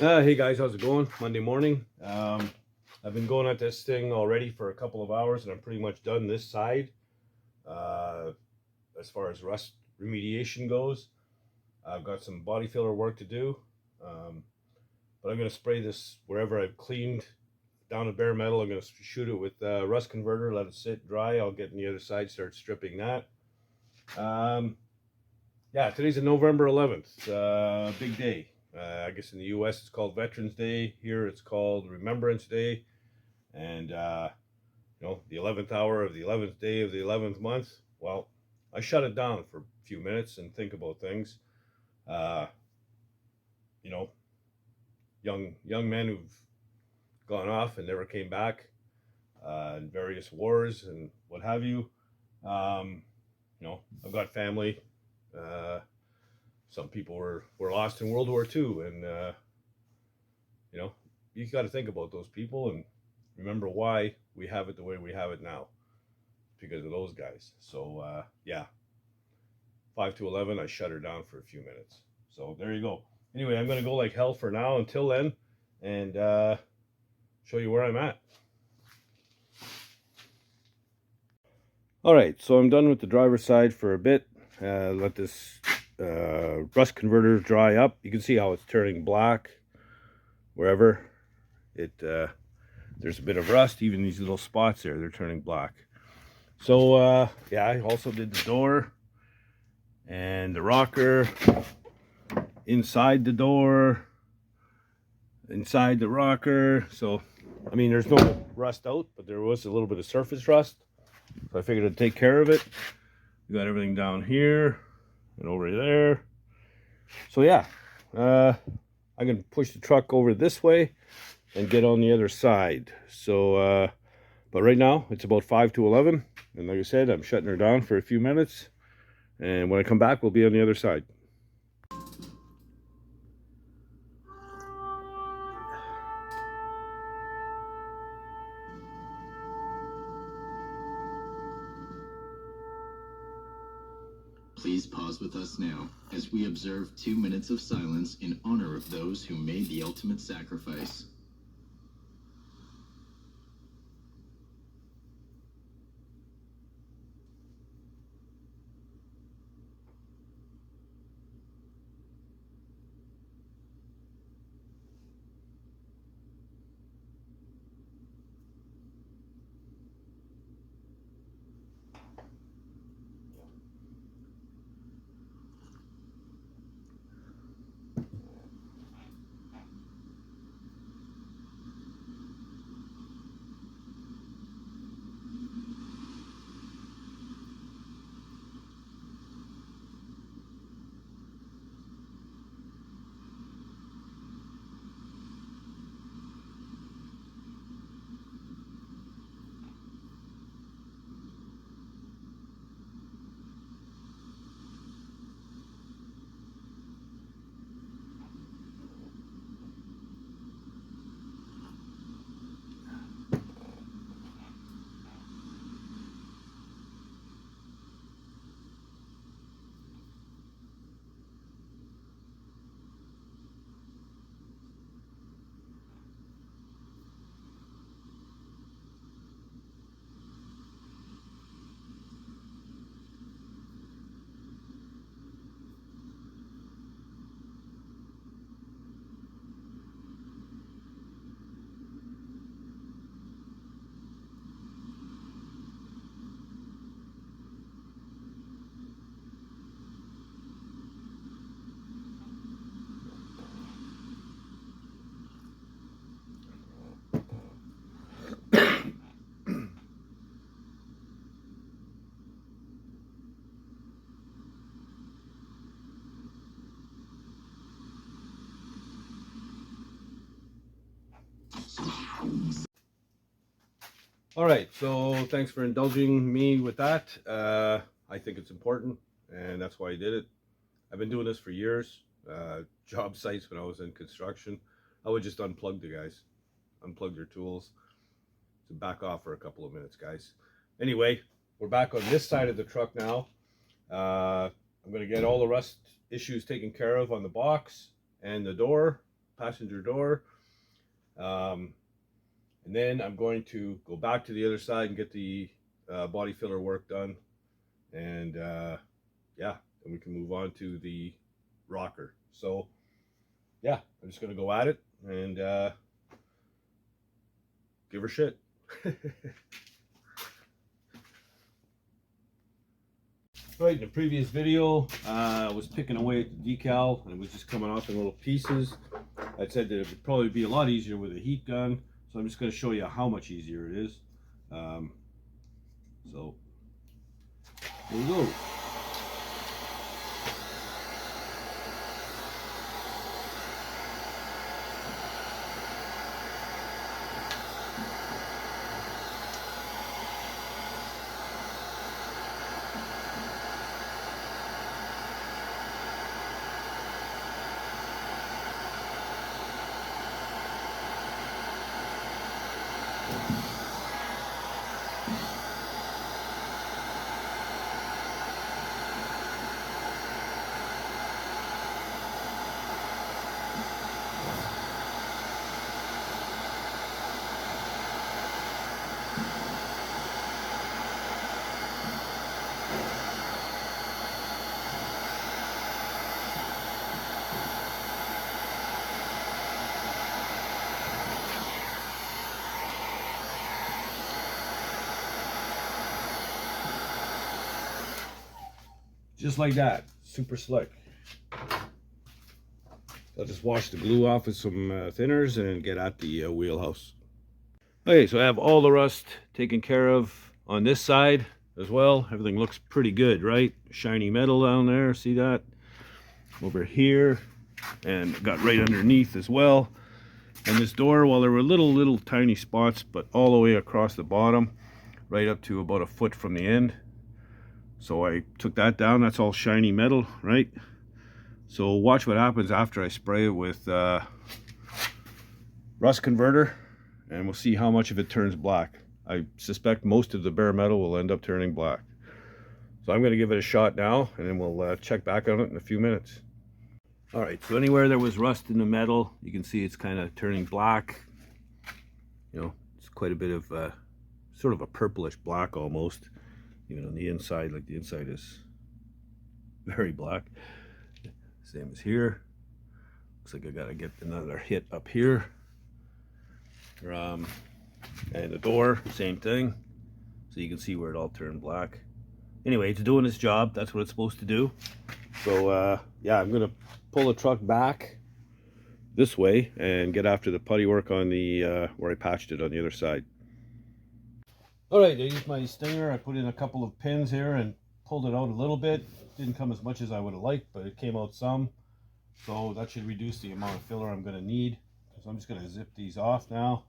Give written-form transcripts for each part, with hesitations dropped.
Hey guys, how's it going? Monday morning. I've been going at this thing already for a couple of hours, and I'm pretty much done this side. Uh, as far as rust remediation goes, I've got some body filler work to do, um, but I'm going to spray this wherever I've cleaned down to bare metal. I'm going to shoot it with rust converter, let it sit dry. I'll get on the other side, start stripping that. Yeah, today's a November 11th, big day. I guess in the U.S. it's called Veterans Day. Here it's called Remembrance Day, and the 11th hour of the 11th day of the 11th month. Well, I shut it down for a few minutes and think about things. Uh, you know, young men who've gone off and never came back, in various wars and what have you. Um, I've got family. Uh, some people were lost in World War II, and you know, you got to think about those people and remember why we have it the way we have it now. Because of those guys. So yeah, 5 to 11, I shut her down for a few minutes. So there you go. Anyway, I'm gonna go like hell for now until then, and show you where I'm at. All right, so I'm done with the driver's side for a bit. Let this rust converter dry up. You can see how it's turning black wherever it there's a bit of rust. Even these little spots there, they're turning black. So yeah, I also did the door and the rocker, inside the door, inside the rocker. So I mean, there's no rust out, but there was a little bit of surface rust, so I figured I'd take care of it. We got everything down here and over there. So yeah, I can push the truck over this way and get on the other side. So but right now it's about 5 to 11, and like I said, I'm shutting her down for a few minutes, and when I come back, we'll be on the other side. Please pause with us now as we observe 2 minutes of silence in honor of those who made the ultimate sacrifice. All right, so thanks for indulging me with that. I think it's important, and that's why I did it. I've been doing this for years. Job sites when I was in construction, I would just unplug the guys, unplug their tools, to back off for a couple of minutes, guys. Anyway, we're back on this side of the truck now. I'm going to get all the rust issues taken care of on the box and the door passenger door. And then I'm going to go back to the other side and get the body filler work done. And yeah, then we can move on to the rocker. So yeah, I'm just going to go at it and give her shit. Right, in the previous video, I was picking away at the decal and it was just coming off in little pieces. I said that it would probably be a lot easier with a heat gun, so I'm just going to show you how much easier it is. So, here we go. Just like that, super slick. I'll just wash the glue off with some thinners and get at the wheelhouse. Okay, so I have all the rust taken care of on this side as well. Everything looks pretty good, right? Shiny metal down there, see that? Over here, and got right underneath as well. And this door, well, there were little tiny spots, but all the way across the bottom, right up to about a foot from the end. So I took that down. That's all shiny metal, right? So watch what happens after I spray it with rust converter, and we'll see how much of it turns black. I suspect most of the bare metal will end up turning black. So I'm going to give it a shot now, and then we'll check back on it in a few minutes. All right, so anywhere there was rust in the metal, you can see it's kind of turning black. You know, it's quite a bit of sort of a purplish black almost. Even on the inside, like the inside is very black. Same as here. Looks like I gotta get another hit up here. And the door, same thing. So you can see where it all turned black. Anyway, it's doing its job. That's what it's supposed to do. So yeah, I'm gonna pull the truck back this way and get after the putty work on the where I patched it on the other side. All right, I used my stinger. I put in a couple of pins here and pulled it out a little bit. Didn't come as much as I would have liked, but it came out some. So that should reduce the amount of filler I'm going to need. So I'm just going to zip these off now.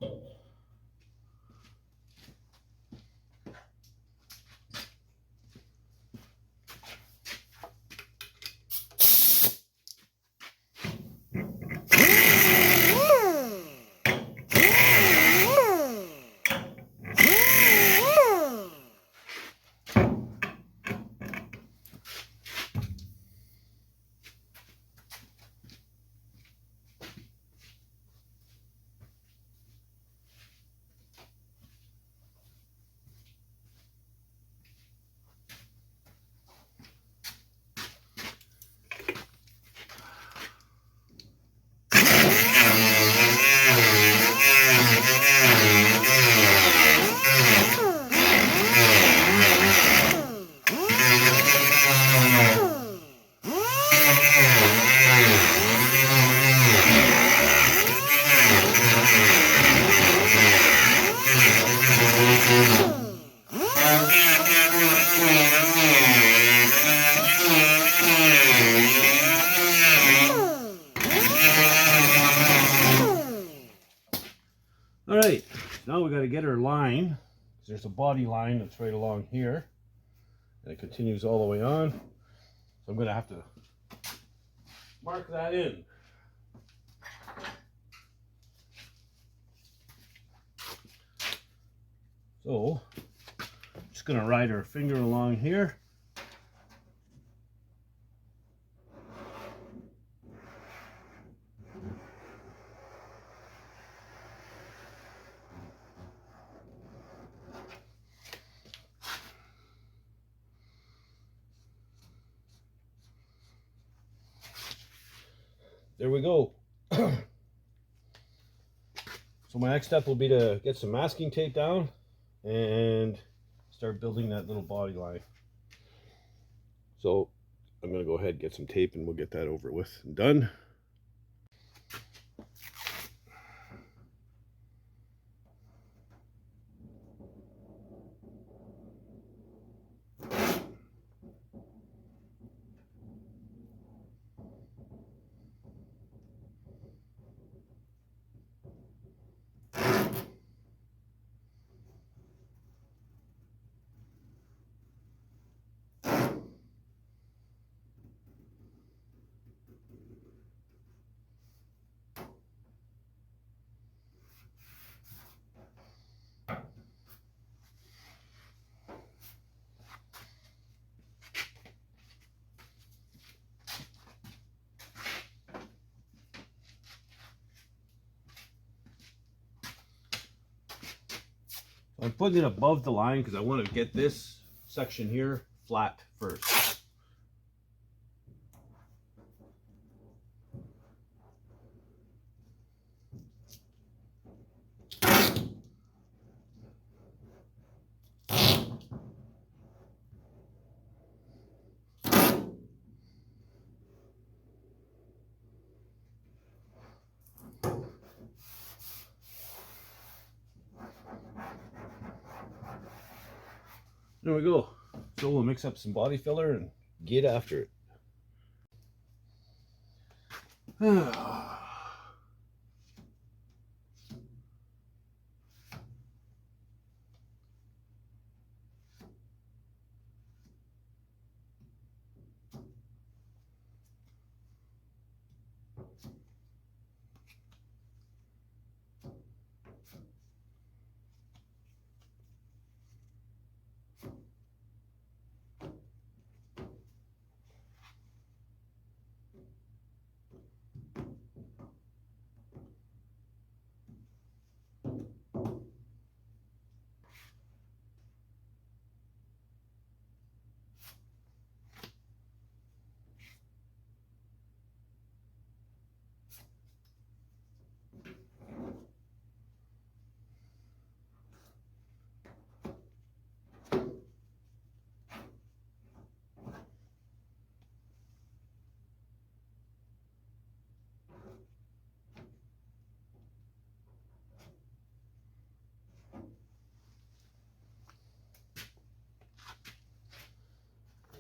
All right, now we got to get our line. There's a body line that's right along here, and it continues all the way on. So I'm going to have to mark that in. So I'm just going to ride our finger along here. there we go. So my next step will be to get some masking tape down and start building that little body line. So I'm going to go ahead and get some tape and we'll get that over with and done. I'm putting it above the line because I want to get this section here flat first. There we go. So we'll mix up some body filler and get after it.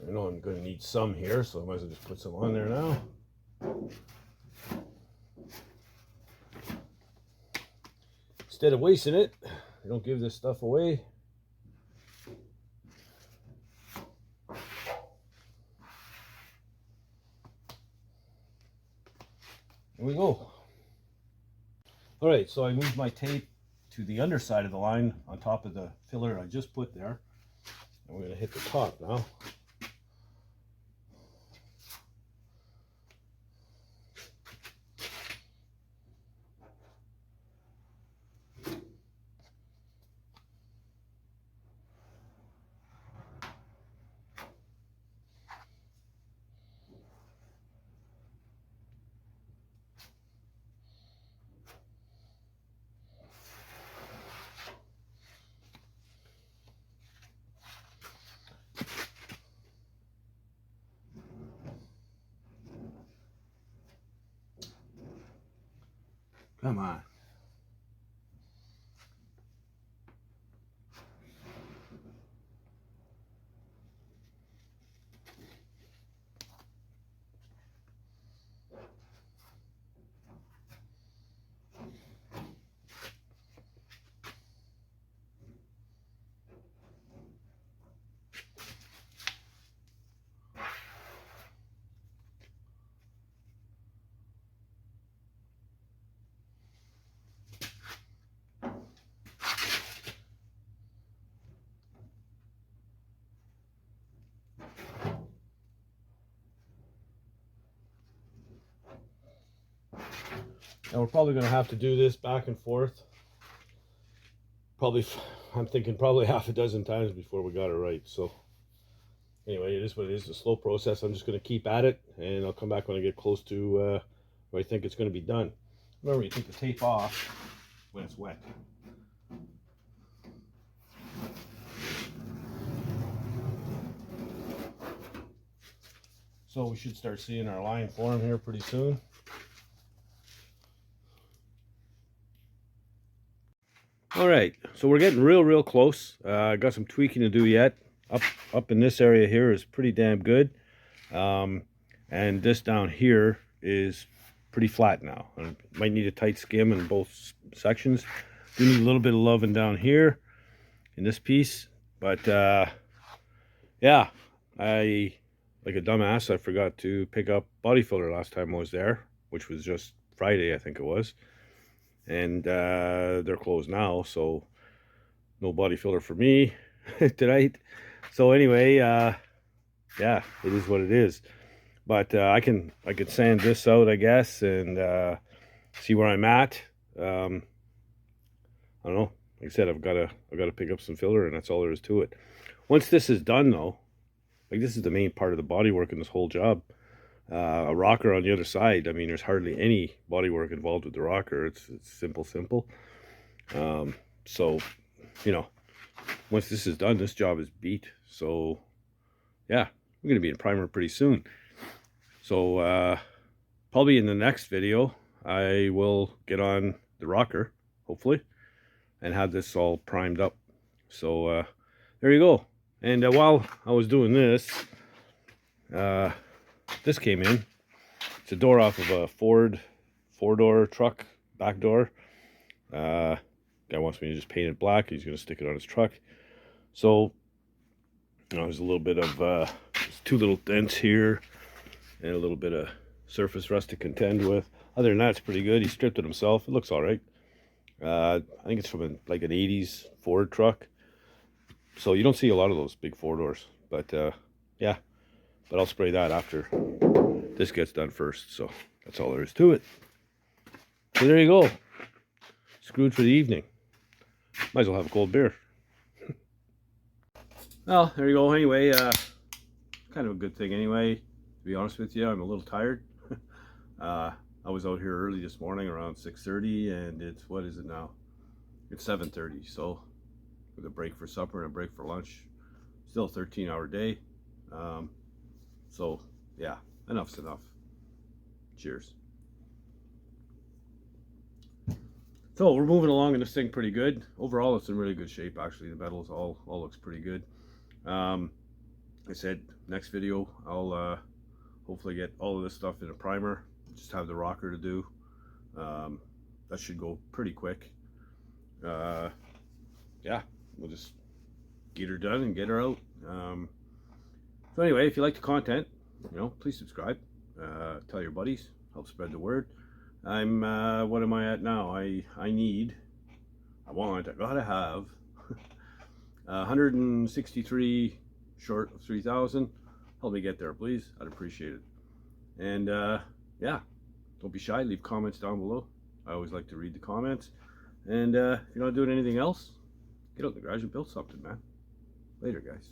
I know I'm going to need some here, so I might as well just put some on there now. Instead of wasting it, I don't give this stuff away. There we go. All right, so I moved my tape to the underside of the line on top of the filler I just put there. And we're going to hit the top now. Come on. And we're probably going to have to do this back and forth. Probably, I'm thinking probably half a dozen times before we got it right. So anyway, it is what it is, a slow process. I'm just going to keep at it, and I'll come back when I get close to do I think it's going to be done? Remember, you take the tape off when it's wet. So we should start seeing our line form here pretty soon. All right, so we're getting real close. Got some tweaking to do yet. Up in this area here is pretty damn good. And this down here is pretty flat now. I might need a tight skim in both sections. Do need a little bit of loving down here in this piece. But yeah, like a dumbass, I forgot to pick up body filler last time I was there, which was just Friday, I think it was. And they're closed now, so no body filler for me tonight. So anyway, yeah, it is what it is. But I can sand this out, I guess, and see where I'm at. I don't know. Like I said, I've got to pick up some filler, and that's all there is to it. Once this is done, though, like this is the main part of the bodywork in this whole job. A rocker on the other side, I mean, there's hardly any bodywork involved with the rocker. It's simple. So, you know, once this is done, this job is beat. So, yeah, we're going to be in primer pretty soon. So, probably in the next video, I will get on the rocker, hopefully, and have this all primed up. So, there you go. And while I was doing this, this came in. It's a door off of a Ford four-door truck, back door. Guy wants me to just paint it black. He's going to stick it on his truck. So, you know, there's a little bit of, there's 2 little dents here and a little bit of surface rust to contend with. Other than that, it's pretty good. He stripped it himself. It looks all right. I think it's from like an 80s Ford truck. So you don't see a lot of those big 4-doors. But, yeah. But I'll spray that after this gets done first. So that's all there is to it. So there you go. Screwed for the evening. Might as well have a cold beer. Well, there you go. Anyway, kind of a good thing anyway. To be honest with you, I'm a little tired. I was out here early this morning around 6:30, and it's, what is it now? It's 7:30. So with a break for supper and a break for lunch, still a 13-hour day. So yeah, enough's enough. Cheers. So we're moving along in this thing pretty good. Overall, it's in really good shape. Actually, the metals all looks pretty good. Like I said, next video I'll hopefully get all of this stuff in a primer. Just have the rocker to do. That should go pretty quick. Yeah, we'll just get her done and get her out. So anyway, if you like the content, you know, please subscribe. Tell your buddies. Help spread the word. I'm what am I at now? I gotta have 163 short of 3,000. Help me get there, please. I'd appreciate it. And yeah, don't be shy. Leave comments down below. I always like to read the comments. And if you're not doing anything else, get out in the garage and build something, man. Later, guys.